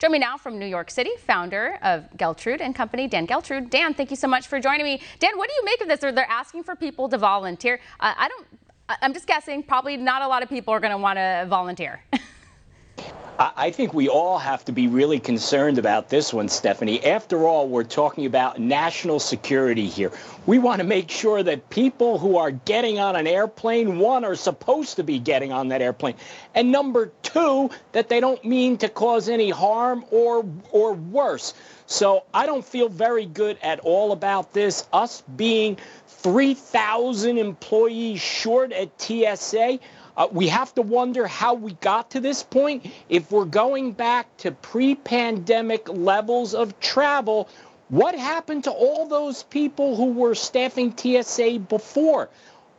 Join me now from New York City, founder of Geltrude and Company, Dan Geltrude. Dan, thank you so much for joining me. Dan, what do you make of this? They're asking for people to volunteer. I'm just guessing, probably not a lot of people are going to want to volunteer. I think we all have to be really concerned about this one, Stephanie. After all, we're talking about national security here. We want to make sure that people who are getting on an airplane, one, are supposed to be getting on that airplane, and number two, that they don't mean to cause any harm or worse. So I don't feel very good at all about this. Us being 3,000 employees short at TSA, we have to wonder how we got to this point. If we're going back to pre-pandemic levels of travel, what happened to all those people who were staffing TSA before?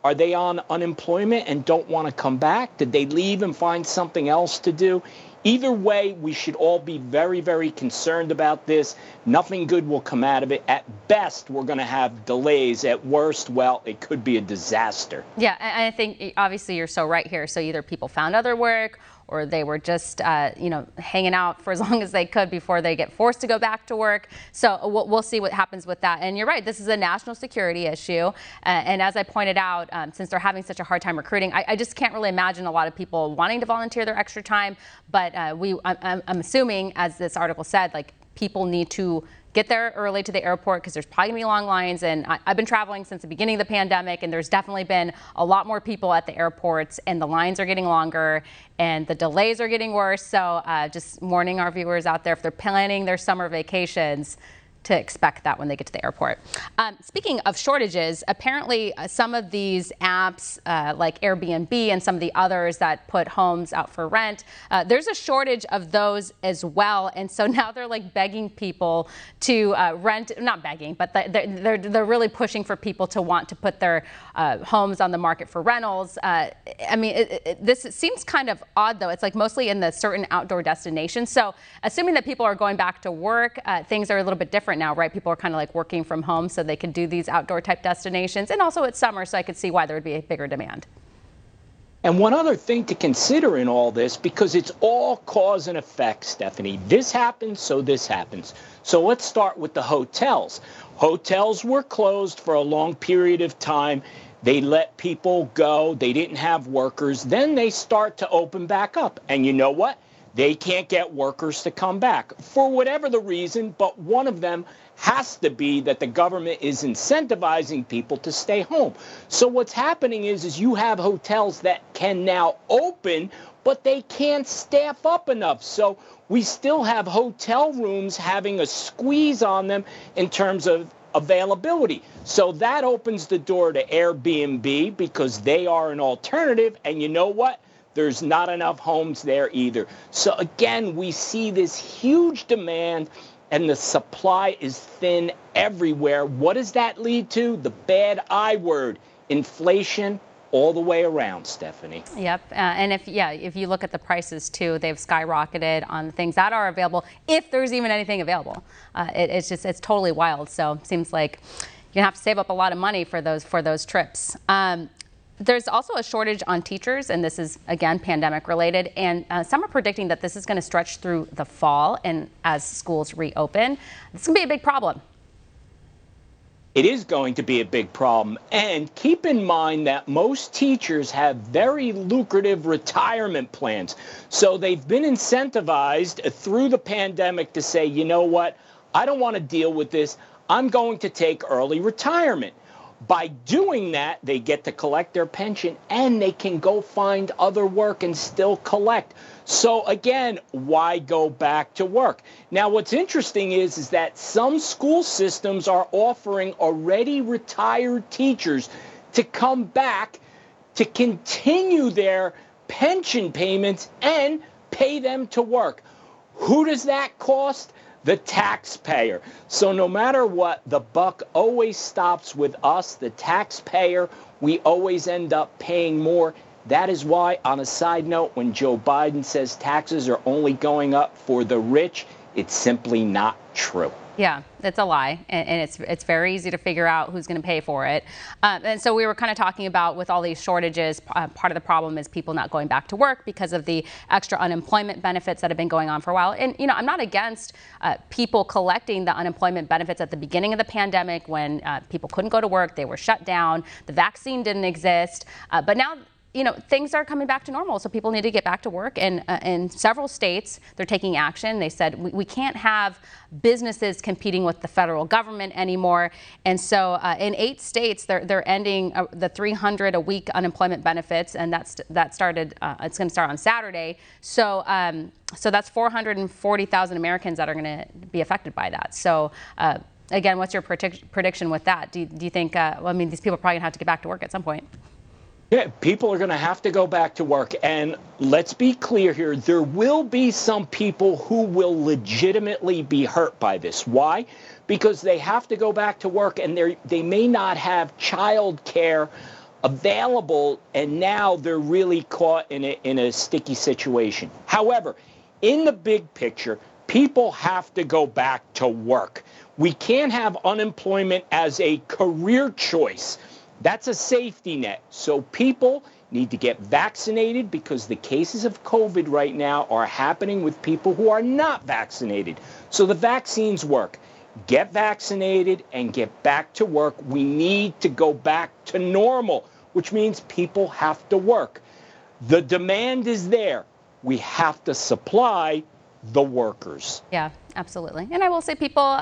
Are they on unemployment and don't want to come back? Did they leave and find something else to do? Either way, we should all be very, very concerned about this. Nothing good will come out of it. At best, we're going to have delays. At worst, well, it could be a disaster. Yeah, and I think obviously you're so right here. So either people found other work or they were just, hanging out for as long as they could before they get forced to go back to work. So we'll see what happens with that. And you're right, this is a national security issue. And as I pointed out, since they're having such a hard time recruiting, I just can't really imagine a lot of people wanting to volunteer their extra time. But I'm assuming, as this article said, like people need to get there early to the airport because there's probably going to be long lines. And I've been traveling since the beginning of the pandemic, and there's definitely been a lot more people at the airports, and the lines are getting longer and the delays are getting worse. So just warning our viewers out there, if they're planning their summer vacations, to expect that when they get to the airport. Speaking of shortages, apparently some of these apps like Airbnb and some of the others that put homes out for rent, there's a shortage of those as well. And so now they're like begging people to rent, not begging, but they're really pushing for people to want to put their homes on the market for rentals. This seems kind of odd though. It's like mostly in the certain outdoor destinations. So assuming that people are going back to work, things are a little bit different now, right? People are kind of like working from home so they can do these outdoor type destinations. And also it's summer, so I could see why there would be a bigger demand. And one other thing to consider in all this, because it's all cause and effect, Stephanie. This happens, so this happens. So let's start with the hotels. Hotels were closed for a long period of time. They let people go. They didn't have workers. Then they start to open back up. And you know what? They can't get workers to come back for whatever the reason, but one of them has to be that the government is incentivizing people to stay home. So what's happening is you have hotels that can now open, but they can't staff up enough. So we still have hotel rooms having a squeeze on them in terms of availability. So that opens the door to Airbnb because they are an alternative. And you know what? There's not enough homes there either. So again, we see this huge demand and the supply is thin everywhere. What does that lead to? The bad I word, inflation all the way around, Stephanie. Yep. And if you look at the prices too, they've skyrocketed on the things that are available, if there's even anything available. It's totally wild. So it seems like you're gonna have to save up a lot of money for those trips. There's also a shortage on teachers, and this is, again, pandemic related, and some are predicting that this is going to stretch through the fall and as schools reopen. It's going to be a big problem. It is going to be a big problem. And keep in mind that most teachers have very lucrative retirement plans. So they've been incentivized through the pandemic to say, you know what, I don't want to deal with this. I'm going to take early retirement. By doing that, they get to collect their pension and they can go find other work and still collect. So again, why go back to work? Now, what's interesting is that some school systems are offering already retired teachers to come back to continue their pension payments and pay them to work. Who does that cost? The taxpayer. So no matter what, the buck always stops with us, the taxpayer. We always end up paying more. That is why, on a side note, when Joe Biden says taxes are only going up for the rich, it's simply not true. Yeah, it's a lie, and it's very easy to figure out who's going to pay for it. And so we were kind of talking about with all these shortages, part of the problem is people not going back to work because of the extra unemployment benefits that have been going on for a while. And I'm not against people collecting the unemployment benefits at the beginning of the pandemic when people couldn't go to work, they were shut down, the vaccine didn't exist, but now things are coming back to normal, so people need to get back to work. And in several states, they're taking action. They said we can't have businesses competing with the federal government anymore. And so in 8 states, they're ending the $300 a week unemployment benefits, and that started. It's going to start on Saturday. So so that's 440,000 Americans that are going to be affected by that. So. Again, what's your prediction with that? Do you think? Well, I mean, these people are probably going to have to get back to work at some point. Yeah, people are going to have to go back to work. And let's be clear here, there will be some people who will legitimately be hurt by this. Why? Because they have to go back to work and they may not have child care available, and now they're really caught in a sticky situation. However, in the big picture, people have to go back to work. We can't have unemployment as a career choice. That's a safety net. So people need to get vaccinated because the cases of COVID right now are happening with people who are not vaccinated. So the vaccines work. Get vaccinated and get back to work. We need to go back to normal, which means people have to work. The demand is there. We have to supply the workers. Yeah, absolutely. And I will say people,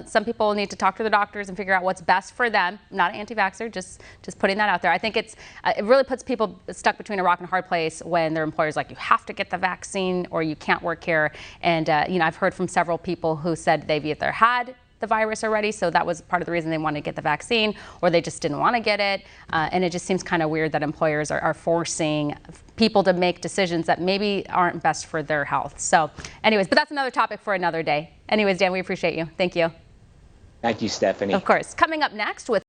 some people need to talk to their doctors and figure out what's best for them. I'm not an anti-vaxxer, just putting that out there. I think it really puts people stuck between a rock and a hard place when their employer's like, you have to get the vaccine or you can't work here. And, I've heard from several people who said they've either had the virus already, so that was part of the reason they wanted to get the vaccine, or they just didn't want to get it. And it just seems kind of weird that employers are forcing people to make decisions that maybe aren't best for their health. So anyways, but that's another topic for another day. Anyways, Dan, we appreciate you. Thank you. Thank you, Stephanie. Of course. Coming up next with